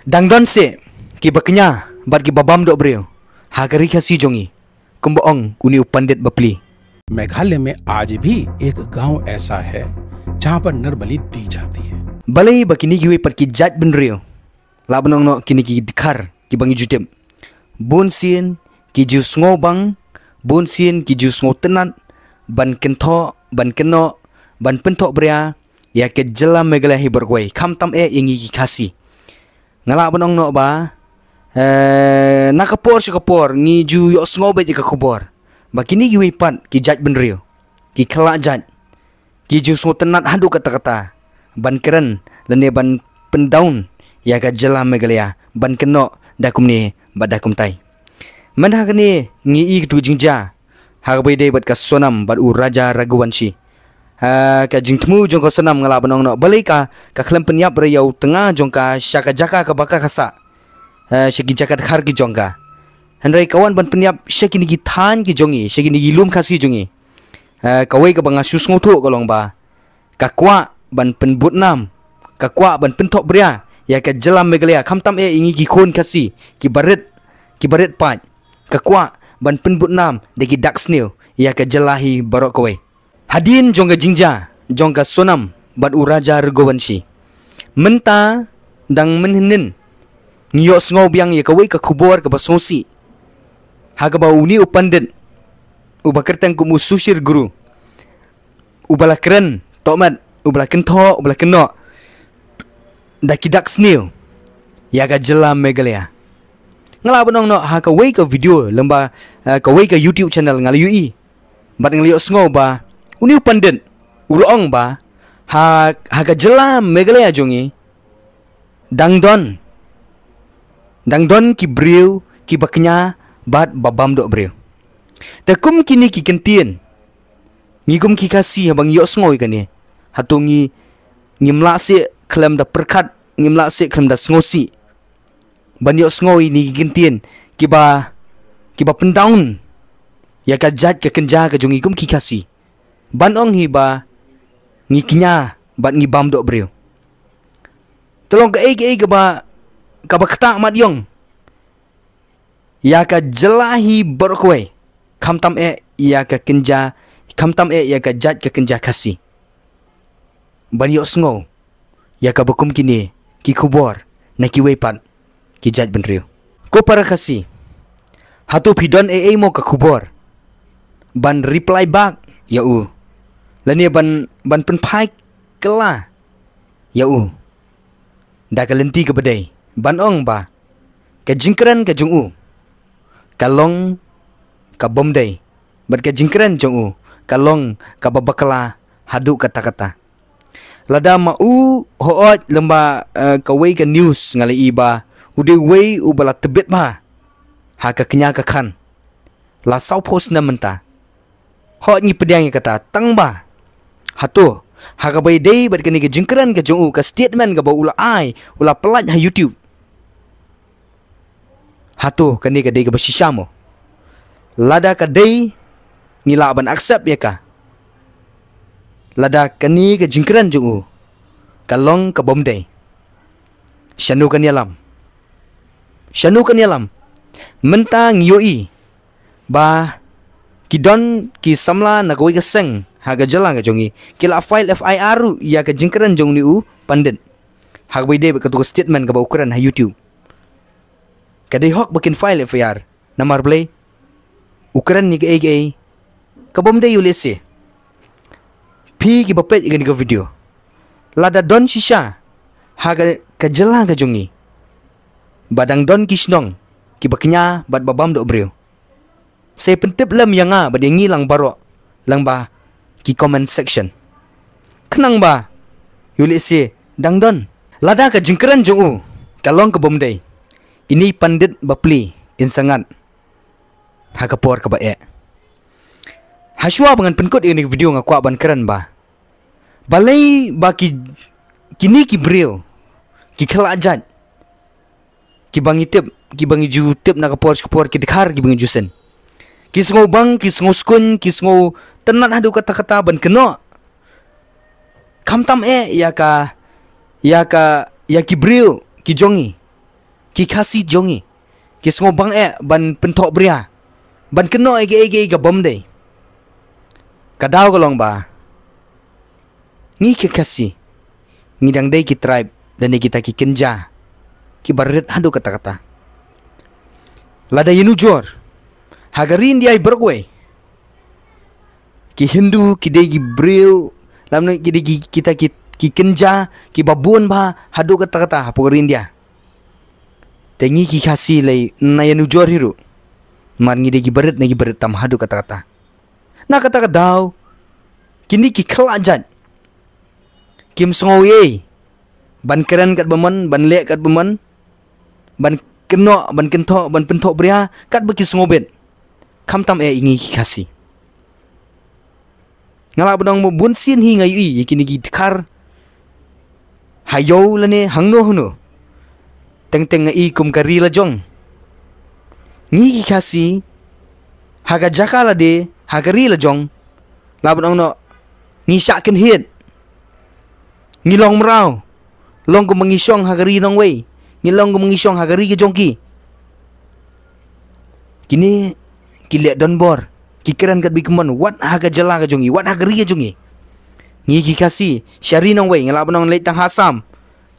Dangdon se ki baknya bat ki babam dok breu hagari khasi jongi कुंभोंग उन्हीं पंडित बपली। मेघालय में आज भी एक गांव ऐसा है जहां पर नर बलि दी जाती है। बलई बकिनी की हुई पर की जात बन रही हो लाबनों नो किनी की दिखार की बंगी जुटेम बोनसियन की जूस ngो bang बोनसियन की जूस ngो tenat ban kento ban keno ban pentok bria ya ke jela megala hi bergoi kam tam ingi ki kasi ngala bonong no ba nakapor si kapor ni ju yo sngobe ji ka kubor bakini gi wipat ki jaj benrio ki khala jaj ki ju so tenat hadu kata-kata ban keren lene ban pendaun ya ka jela megalia ban keno dakum ni badakum tai man hagni ngi i tu jingja hagbai de bat ka sonam bat u raja raguwanshi ka jingtmu jong ka sonam ngala bonong no balika ka khlem penyap rayau tengah jong ka syaka jaka ka baka khasa Syaki jakat khar ki jongka Henry kawan ban penyap syaki ni than ki jongi syaki ni lum khasi jongi kawai ka banga sus ngotu kolong ba kakwa ban penbut nam kakwa ban pentok bria ya ka jelam megalia khamtam ingi ki khon khasi ki baret pat kakwa ban penbut nam de ki dak snail ya ka jelahi barok kawai hadin jongga jingja jongga sonam bat uraja regowanshi menta dang menhinin Ngiyok sngau biang ya kawai ka kubor ka basosi. Haga ba uni upandit. Ubakertang ku mususir guru. Ubala keren, tomat, ubala kento, ubala keno. Dakidak snail. Ya ka jela megalia. Ngala bonong no ha kawai ka video lemba kawai ka YouTube channel ngal UI. Bat ngliyok sngau ba uni upandit. Ulong ba ha ka jela megalia jongi. Dangdon ki briu ki baknya bat babam dok briu. Takum kini ki kentien. Ngigum ki kasi abang yok sngoi kani. Hatungi ngimla se klem da perkat ngimla se klem da sngosi. Ban yok sngoi ni ki kentien ki ba pendaun. Ya ka jat ka kenja ka jong ngigum ki kasi. Ban ong hi ba ngikinya bat ngibam dok briu. Tolong ka ka ba kabakta mat yong ya ka jelahi berkwe kamtam ya ka kenja kamtam ya ka jat ka kenja kasi banyo sngo ya ka bakum kini ki kubor na ki wepat ki jat benrio ko para kasi hatu pidon mo ka kubor ban reply back ya u lani ban penpai kela ya u da ka lenti ke bedai Banong ba ka jingkran ka jungu kalong ka bomday bat ka jingkran jungu kalong ka babakala hadu kata-kata lada mau hoot lemba kawai ka news ngali iba ude wei ubala tebet ba ha ka kenya ka khan la sau post na menta hoot ni pedang kata tang ba hatu ha ka bai dei bat ka ni ka jingkran ka jungu ka statement ka ba ula ai ula pelat ha YouTube Hatu kani ka day ka basisamo. Lada ka day ngila ban accept ya ka. Lada kani ka jingkran jungu. Kalong ka bomday. Syanu kan yalam. Syanu kan yalam. Menta ngiyoi. Ba kidon ki samla na kawai ka seng haga jala ka jongi. Kila file FIR ya ka jingkran jong ni u pandit. Hagbay day ka tuko statement ka ba ukuran ha YouTube. Kadai hok bakin file FIR namar play ukuran ni ka kabom day ulese pi ki bapet igani ka video lada don shisha haga kajela ka jongi badang don kisnong ki baknya bad babam dok breu saya pentip lam yanga badengi lang baro lang ba ki comment section kenang ba ulese dang don lada ka jingkran jongu kalong kabom day ini pandit bapli insangat hakapor ka ba haswa bangan penkot ini video ngakwa ban keren ba balai ba kini ki breu ki khalajat ki bangi jutip na kapor ki dikhar ki bangi jusen ki sngo bang ki sngo skun ki sngo tenat hadu kata-kata ban keno kamtam ya ki breu ki jongi ki khasi jongi ki sngo bang ban pentok bria ban keno ege ga bom dei kadau golong ba ni ki khasi ngidang dei ki tribe dan kita ki kenja ki baret hadu kata-kata lada yenu jor hagarin dia bergwe ki Hindu ki dei breu lamne ki dei kita ki kenja ki babun ba hadu kata-kata haporin dia tengi ki khasi lai na yenu jor hiru mar ngi dei baret na baret tam hadu kata-kata na kata daw kini ki khlajat kim songoye ban keren kat beman ban lek kat beman ban keno ban kento ban pentok bria kat beki sngobet kam tam ingi ki khasi ngala bedong bun sin hi ngai yi kini gi khar hayo lane hangno hono teng ngai kum kari la jong ngi ki khasi haga jakala de hagari la jong la bedong no ngi syakin hit ngi long mrau long ko mengisong hagari nong wei ngilong ko mengisong hagari ke jongki kini kilek don bor kikiran kat bikemon wat haga jala ka jongi wat hagari ke jongi ngi ki kasi syari nong wei ngala benong leit tang hasam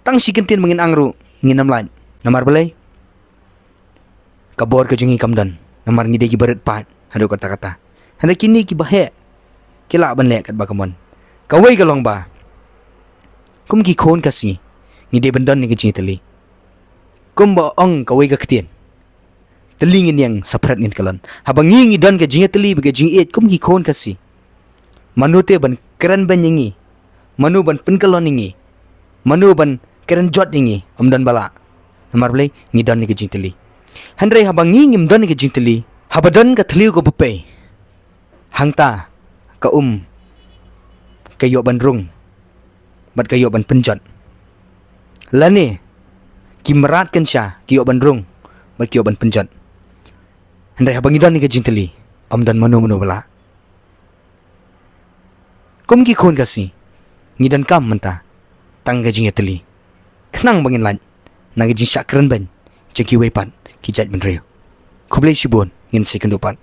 tang sikentin mengin angru nginam lan namar belai kabor ke jongi kamdan namar ngi degi baret pat hado kata-kata handa kini ki bahe kila ban lek kat bakemon kawai ka long ba kum ki khon kasi ngi de bendan ni ke jingi teli kum ba ong kawai ka ketien teli ngin yang saprat ngin kalan habang ngi dan ke jingi teli bege jingi et kum ki khon kasi manute ban keren ban ngi manu ban penkalon ngi manu ban keren jot ngi dan bala namar blai ngi dan ni ke jingi teli handre habang ngi ngim dan ni ke jingi teli habadan ka teli ko pepe hangta ka kayo ban rung bat kayo ban penjot lane kimrat kan sya kiyo ban rung bat kiyo ban penjot handai habang idan ni ke jinteli dan manu bala kum ki khon kasi ngidan kam menta tang ke jingeteli khnang bangin lan nagi jin syakran ban jeki wepan ki jat ben reo kublai shibon ngin sekendopan